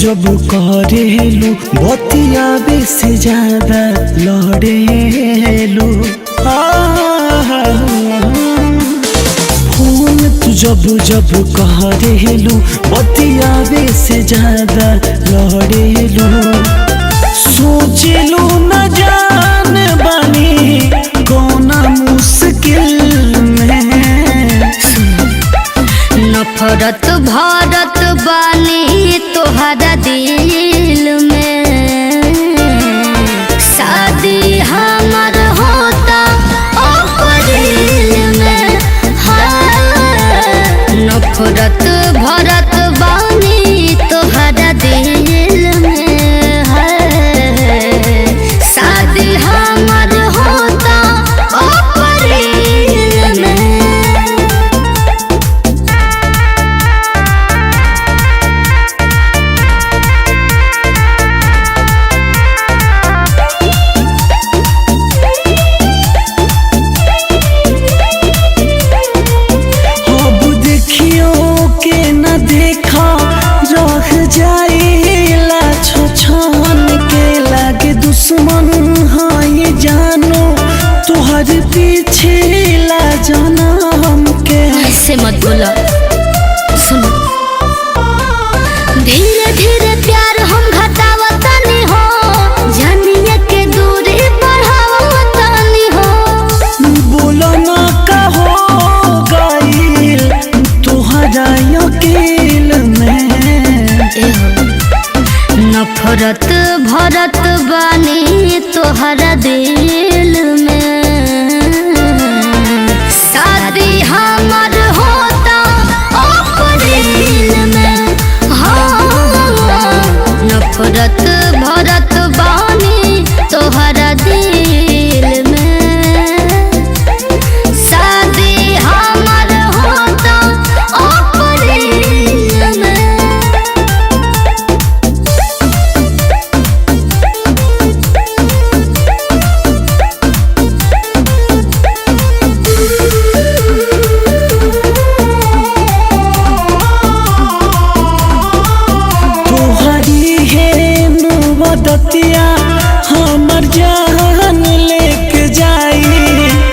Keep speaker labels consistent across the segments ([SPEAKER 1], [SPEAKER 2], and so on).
[SPEAKER 1] जब करेलू बतियावे से ज्यादा लड़ेलू। फोन तू जब करेलू बतियावे से ज्यादा लड़ेलू। सोचलू न जान बानी कौना मुश्किल में।
[SPEAKER 2] नफरत भरत बानी तोहरा दिल में। शादी हमार होता अप्रैल में। नफरत भरत बानी तोहरा दिल में। शादी हमार होता अप्रैल में।
[SPEAKER 1] जाइला छछन के लागे दुश्मन हाय जानो तोहर पीछे ला जनम के।
[SPEAKER 2] ऐसे मत बोला, सुनो। धीरे धीरे प्यार हम घटावतनी हो। जानिए के दूरी बढ़ावतनी हो।
[SPEAKER 1] बोलो ना कहो गइल तोहरा यकील में।
[SPEAKER 2] नफरत भरत बानी तोहरा दिल में। शादी हमार होता अप्रैल में। नफरत भरत बानी तोहरा दिल में। शादी हमार होता अप्रैल में।
[SPEAKER 1] दतिया हमर जान लेके जाई।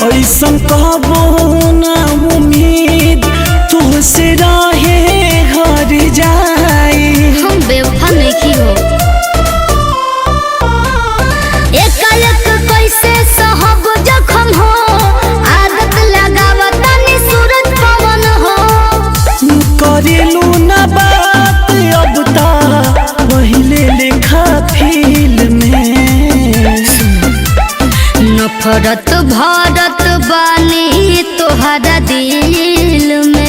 [SPEAKER 1] ऐसन कहबो ना उम्मीद तुहसे रहे घर जाई।
[SPEAKER 2] हम बेवफा नहीं की हो। एकाएक कैसे सहब जखम हो। आदत लगावतनी सूरज पवन हो।
[SPEAKER 1] करेलू ना बात अब ता पहिले लेखा फील में।
[SPEAKER 2] नफरत भरत बानी तोहरा दिल में।